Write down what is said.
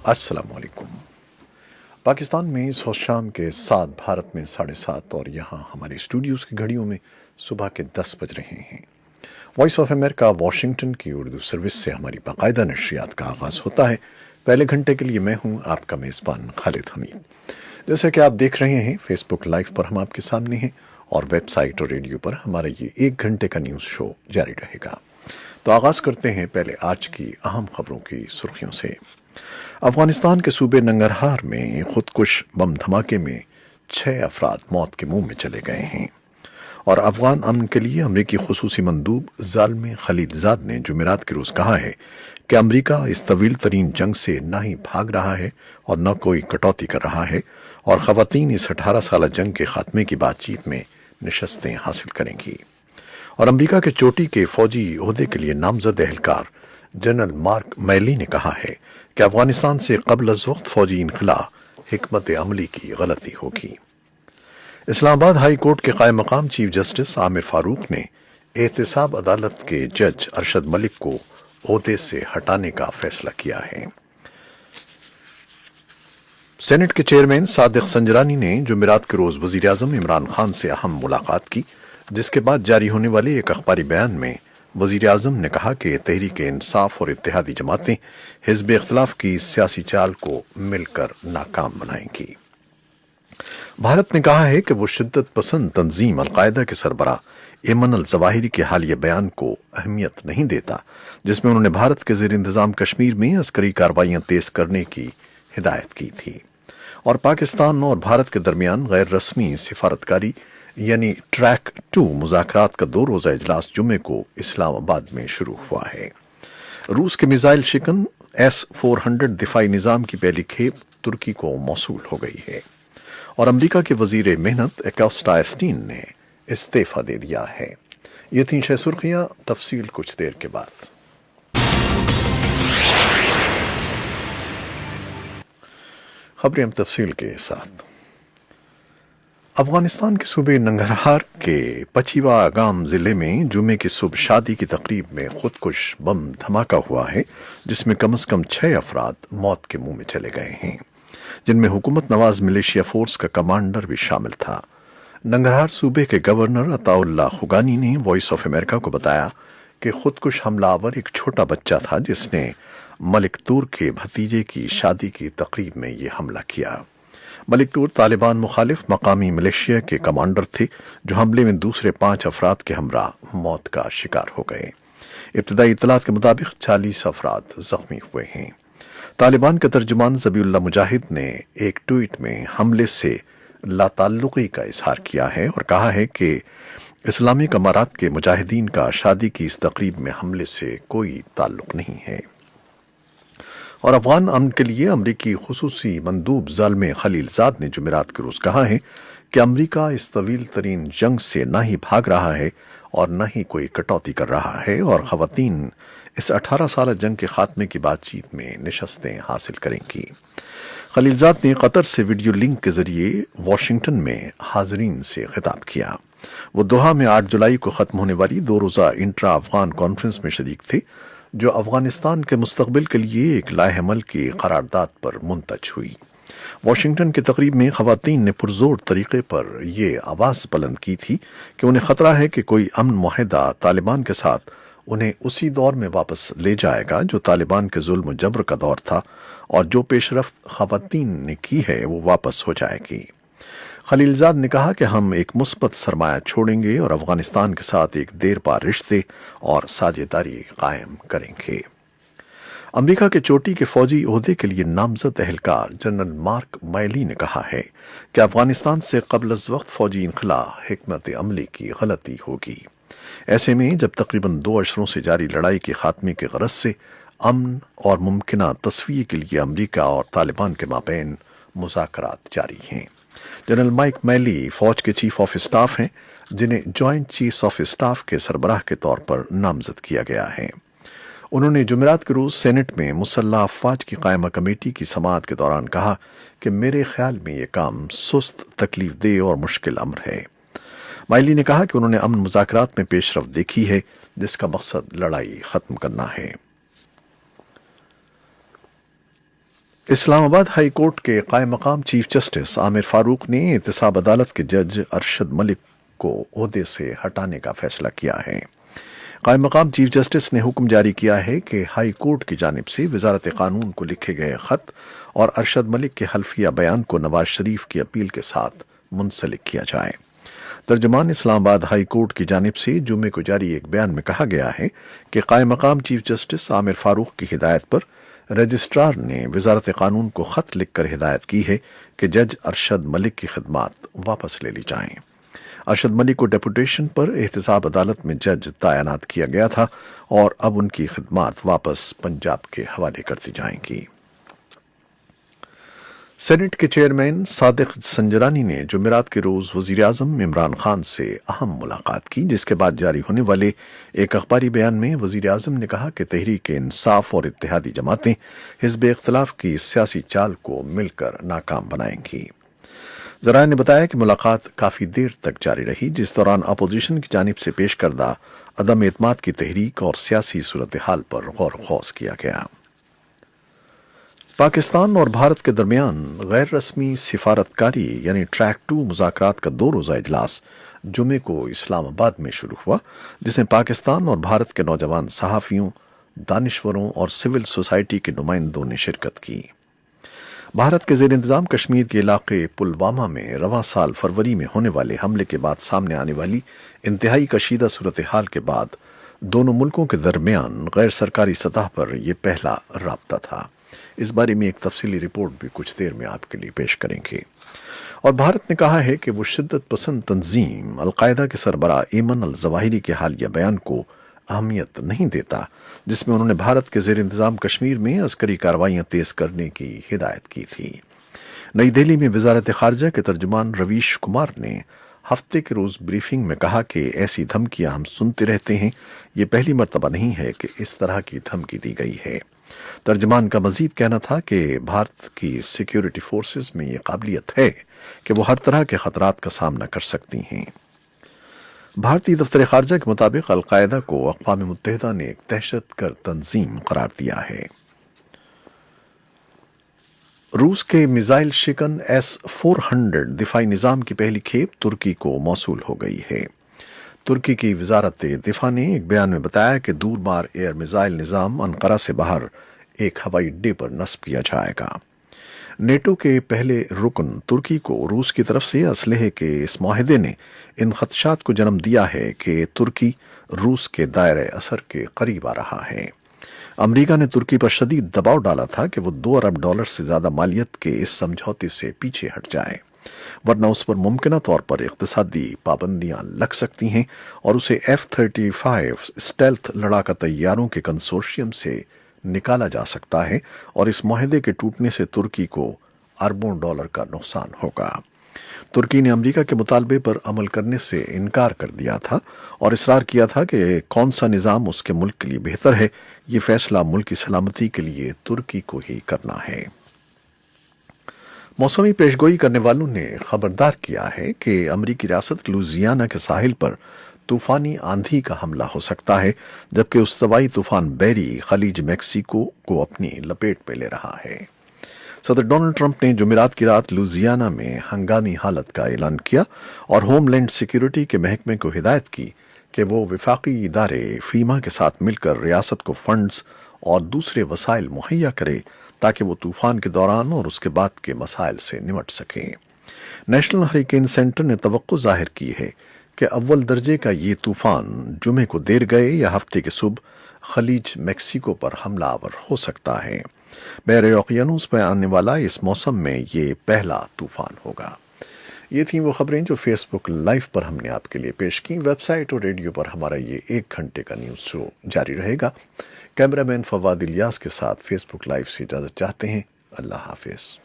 السلام علیکم۔ پاکستان میں اس وقت شام کے 7، بھارت میں 7:30 اور یہاں ہمارے اسٹوڈیوز کی گھڑیوں میں صبح کے 10 بج رہے ہیں۔ وائس آف امریکہ واشنگٹن کی اردو سروس سے ہماری باقاعدہ نشریات کا آغاز ہوتا ہے۔ پہلے گھنٹے کے لیے میں ہوں آپ کا میزبان خالد حمید۔ جیسا کہ آپ دیکھ رہے ہیں فیس بک لائیو پر ہم آپ کے سامنے ہیں، اور ویب سائٹ اور ریڈیو پر ہمارا یہ 1 گھنٹے کا نیوز شو جاری رہے گا۔ تو آغاز کرتے ہیں پہلے آج کی اہم خبروں کی سرخیوں سے۔ افغانستان کے صوبے ننگرہار میں خودکش بم دھماکے میں 6 افراد موت کے منہ میں چلے گئے ہیں، اور افغان امن کے لیے امریکی خصوصی مندوب زالمی خلیلزاد نے جمعرات کے روز کہا ہے کہ امریکہ اس طویل ترین جنگ سے نہ ہی بھاگ رہا ہے اور نہ کوئی کٹوتی کر رہا ہے، اور خواتین اس 18 سالہ جنگ کے خاتمے کی بات چیت میں نشستیں حاصل کریں گی۔ اور امریکہ کے چوٹی کے فوجی عہدے کے لیے نامزد اہلکار جنرل مارک میلی نے کہا ہے کہ افغانستان سے قبل از وقت فوجی انخلا حکمت عملی کی غلطی ہوگی۔ اسلام آباد ہائی کورٹ کے قائم مقام چیف جسٹس عامر فاروق نے احتساب عدالت کے جج ارشد ملک کو عہدے سے ہٹانے کا فیصلہ کیا ہے۔ سینٹ کے چیئرمین صادق سنجرانی نے جمعرات کے روز وزیر اعظم عمران خان سے اہم ملاقات کی، جس کے بعد جاری ہونے والے ایک اخباری بیان میں وزیر اعظم نے کہا کہ تحریک انصاف اور اتحادی جماعتیں حزب اختلاف کی سیاسی چال کو مل کر ناکام بنائیں گی۔ بھارت نے کہا ہے کہ وہ شدت پسند تنظیم القاعدہ کے سربراہ ایمن الظواہری کے حالیہ بیان کو اہمیت نہیں دیتا، جس میں انہوں نے بھارت کے زیر انتظام کشمیر میں عسکری کارروائیاں تیز کرنے کی ہدایت کی تھی، اور پاکستان اور بھارت کے درمیان غیر رسمی سفارتکاری یعنی ٹریک 2 مذاکرات کا 2 روزہ اجلاس جمعے کو اسلام آباد میں شروع ہوا ہے۔ روس کے میزائل شکن S-400 دفاعی نظام کی پہلی کھیپ ترکی کو موصول ہو گئی ہے، اور امریکہ کے وزیر محنت ایکوسٹا اسٹین نے استعفیٰ دے دیا ہے۔ یہ تھیں 6 سرخیاں، تفصیل کچھ دیر کے بعد۔ خبریں ہم تفصیل کے ساتھ۔ افغانستان کے صوبے ننگرہار کے پچیوا گام ضلع میں جمعے کی صبح شادی کی تقریب میں خودکش بم دھماکہ ہوا ہے، جس میں کم از کم 6 افراد موت کے منہ میں چلے گئے ہیں، جن میں حکومت نواز ملیشیا فورس کا کمانڈر بھی شامل تھا۔ ننگرہار صوبے کے گورنر عطا اللہ خگانی نے وائس آف امریکہ کو بتایا کہ خودکش حملہ آور ایک چھوٹا بچہ تھا، جس نے ملک تور کے بھتیجے کی شادی کی تقریب میں یہ حملہ کیا۔ ملک تور طالبان مخالف مقامی ملیشیا کے کمانڈر تھے، جو حملے میں دوسرے 5 افراد کے ہمراہ موت کا شکار ہو گئے۔ ابتدائی اطلاعات کے مطابق 40 افراد زخمی ہوئے ہیں۔ طالبان کے ترجمان ذبیح اللہ مجاہد نے ایک ٹویٹ میں حملے سے لا تعلقی کا اظہار کیا ہے اور کہا ہے کہ اسلامک امارات کے مجاہدین کا شادی کی اس تقریب میں حملے سے کوئی تعلق نہیں ہے۔ اور افغان امن کے لیے امریکی خصوصی مندوب زالمی خلیلزاد نے جمعرات کے روز کہا ہے کہ امریکہ اس طویل ترین جنگ سے نہ ہی بھاگ رہا ہے اور نہ ہی کوئی کٹوتی کر رہا ہے، اور خواتین اس 18 سالہ جنگ کے خاتمے کی بات چیت میں نشستیں حاصل کریں گی۔ خلیلزاد نے قطر سے ویڈیو لنک کے ذریعے واشنگٹن میں حاضرین سے خطاب کیا۔ وہ دوحہ میں 8 جولائی کو ختم ہونے والی 2 روزہ انٹرا افغان کانفرنس میں شریک تھے، جو افغانستان کے مستقبل کے لیے ایک لائحہ عمل کی قرارداد پر منتج ہوئی۔ واشنگٹن کی تقریب میں خواتین نے پرزور طریقے پر یہ آواز بلند کی تھی کہ انہیں خطرہ ہے کہ کوئی امن معاہدہ طالبان کے ساتھ انہیں اسی دور میں واپس لے جائے گا جو طالبان کے ظلم و جبر کا دور تھا، اور جو پیش رفت خواتین نے کی ہے وہ واپس ہو جائے گی۔ خلیلزاد نے کہا کہ ہم ایک مثبت سرمایہ چھوڑیں گے اور افغانستان کے ساتھ ایک دیر پا رشتے اور ساجھیداری قائم کریں گے۔ امریکہ کے چوٹی کے فوجی عہدے کے لیے نامزد اہلکار جنرل مارک میلی نے کہا ہے کہ افغانستان سے قبل از وقت فوجی انخلا حکمت عملی کی غلطی ہوگی۔ ایسے میں جب تقریباً 2 عشروں سے جاری لڑائی کے خاتمے کے غرض سے امن اور ممکنہ تصفیے کے لیے امریکہ اور طالبان کے مابین مذاکرات جاری ہیں۔ جنرل مائک میلی فوج کے چیف آف اسٹاف ہیں، جنہیں جوائنٹ چیفز آف اسٹاف کے سربراہ کے طور پر نامزد کیا گیا ہے۔ انہوں نے جمعرات کے روز سینٹ میں مسلح افواج کی قائمہ کمیٹی کی سماعت کے دوران کہا کہ میرے خیال میں یہ کام سست، تکلیف دہ اور مشکل امر ہے۔ مائلی نے کہا کہ انہوں نے امن مذاکرات میں پیش رفت دیکھی ہے، جس کا مقصد لڑائی ختم کرنا ہے۔ اسلام آباد ہائی کورٹ کے قائم مقام چیف جسٹس عامر فاروق نے احتساب عدالت کے جج ارشد ملک کو عہدے سے ہٹانے کا فیصلہ کیا ہے۔ قائم مقام چیف جسٹس نے حکم جاری کیا ہے کہ ہائی کورٹ کی جانب سے وزارت قانون کو لکھے گئے خط اور ارشد ملک کے حلفیہ بیان کو نواز شریف کی اپیل کے ساتھ منسلک کیا جائے۔ ترجمان اسلام آباد ہائی کورٹ کی جانب سے جمعے کو جاری ایک بیان میں کہا گیا ہے کہ قائم مقام چیف جسٹس عامر فاروق کی ہدایت پر رجسٹرار نے وزارت قانون کو خط لکھ کر ہدایت کی ہے کہ جج ارشد ملک کی خدمات واپس لے لی جائیں۔ ارشد ملک کو ڈیپوٹیشن پر احتساب عدالت میں جج تعینات کیا گیا تھا اور اب ان کی خدمات واپس پنجاب کے حوالے کر دی جائیں گی۔ سینٹ کے چیئرمین صادق سنجرانی نے جمعرات کے روز وزیر اعظم عمران خان سے اہم ملاقات کی، جس کے بعد جاری ہونے والے ایک اخباری بیان میں وزیر اعظم نے کہا کہ تحریک انصاف اور اتحادی جماعتیں حزب اختلاف کی سیاسی چال کو مل کر ناکام بنائیں گی۔ ذرائع نے بتایا کہ ملاقات کافی دیر تک جاری رہی، جس دوران اپوزیشن کی جانب سے پیش کردہ عدم اعتماد کی تحریک اور سیاسی صورتحال پر غور و خوض کیا گیا۔ پاکستان اور بھارت کے درمیان غیر رسمی سفارتکاری یعنی ٹریک 2 مذاکرات کا 2 روزہ اجلاس جمعے کو اسلام آباد میں شروع ہوا، جس میں پاکستان اور بھارت کے نوجوان صحافیوں، دانشوروں اور سول سوسائٹی کے نمائندوں نے شرکت کی۔ بھارت کے زیر انتظام کشمیر کے علاقے پلوامہ میں رواں سال فروری میں ہونے والے حملے کے بعد سامنے آنے والی انتہائی کشیدہ صورتحال کے بعد دونوں ملکوں کے درمیان غیر سرکاری سطح پر یہ پہلا رابطہ تھا۔ اس بارے میں ایک تفصیلی رپورٹ بھی کچھ دیر میں آپ کے لیے پیش کریں گے۔ اور بھارت نے کہا ہے کہ وہ شدت پسند تنظیم القاعدہ کے سربراہ ایمن الظواہری کے حالیہ بیان کو اہمیت نہیں دیتا، جس میں انہوں نے بھارت کے زیر انتظام کشمیر میں عسکری کارروائیاں تیز کرنے کی ہدایت کی تھی۔ نئی دہلی میں وزارت خارجہ کے ترجمان رویش کمار نے ہفتے کے روز بریفنگ میں کہا کہ ایسی دھمکیاں ہم سنتے رہتے ہیں، یہ پہلی مرتبہ نہیں ہے کہ اس طرح کی دھمکی دی گئی ہے۔ ترجمان کا مزید کہنا تھا کہ بھارت کی سیکیورٹی فورسز میں یہ قابلیت ہے کہ وہ ہر طرح کے خطرات کا سامنا کر سکتی ہیں۔ بھارتی دفتر خارجہ کے مطابق القاعدہ کو اقوام متحدہ نے ایک دہشت گرد تنظیم قرار دیا ہے۔ روس کے میزائل شکن S-400 دفاعی نظام کی پہلی کھیپ ترکی کو موصول ہو گئی ہے۔ ترکی کی وزارت دفاع نے ایک بیان میں بتایا کہ دور مار ایئر میزائل نظام انقرہ سے باہر ایک ہوائی اڈے پر نصب کیا جائے گا۔ نیٹو کے پہلے رکن ترکی کو روس کی طرف سے اسلحے کے اس معاہدے نے ان خدشات کو جنم دیا ہے کہ ترکی روس کے دائرۂ اثر کے قریب آ رہا ہے۔ امریکہ نے ترکی پر شدید دباؤ ڈالا تھا کہ وہ $2 ارب سے زیادہ مالیت کے اس سمجھوتے سے پیچھے ہٹ جائے، ورنہ اس پر ممکنہ طور پر اقتصادی پابندیاں لگ سکتی ہیں اور اسے F-35 اسٹیلتھ لڑاکا طیاروں کے کنسورشیم سے نکالا جا سکتا ہے، اور اس معاہدے کے ٹوٹنے سے ترکی کو اربوں ڈالر کا نقصان ہوگا۔ ترکی نے امریکہ کے مطالبے پر عمل کرنے سے انکار کر دیا تھا اور اصرار کیا تھا کہ کون سا نظام اس کے ملک کے لیے بہتر ہے، یہ فیصلہ ملک کی سلامتی کے لیے ترکی کو ہی کرنا ہے۔ موسمی پیشگوئی کرنے والوں نے خبردار کیا ہے کہ امریکی ریاست لوزیانا کے ساحل پر طوفانی آندھی کا حملہ ہو سکتا ہے، جبکہ استوائی طوفان بیری خلیج میکسیکو کو اپنی لپیٹ میں لے رہا ہے۔ صدر ڈونلڈ ٹرمپ نے جمعرات کی رات لوزیانا میں ہنگامی حالت کا اعلان کیا اور ہوم لینڈ سیکیورٹی کے محکمے کو ہدایت کی کہ وہ وفاقی ادارے فیما کے ساتھ مل کر ریاست کو فنڈز اور دوسرے وسائل مہیا کرے تاکہ وہ طوفان کے دوران اور اس کے بعد کے مسائل سے نمٹ سکیں۔ نیشنل ہریکین سینٹر نے توقع ظاہر کی ہے کہ اول درجے کا یہ طوفان جمعے کو دیر گئے یا ہفتے کے صبح خلیج میکسیکو پر حملہ آور ہو سکتا ہے۔ بحر اوقیانوس میں آنے والا اس موسم میں یہ پہلا طوفان ہوگا۔ یہ تھیں وہ خبریں جو فیس بک لائیو پر ہم نے آپ کے لیے پیش کی۔ ویب سائٹ اور ریڈیو پر ہمارا یہ 1 گھنٹے کا نیوز شو جاری رہے گا۔ کیمرہ مین فواد الیاس کے ساتھ فیس بک لائیو سے اجازت چاہتے ہیں۔ اللہ حافظ۔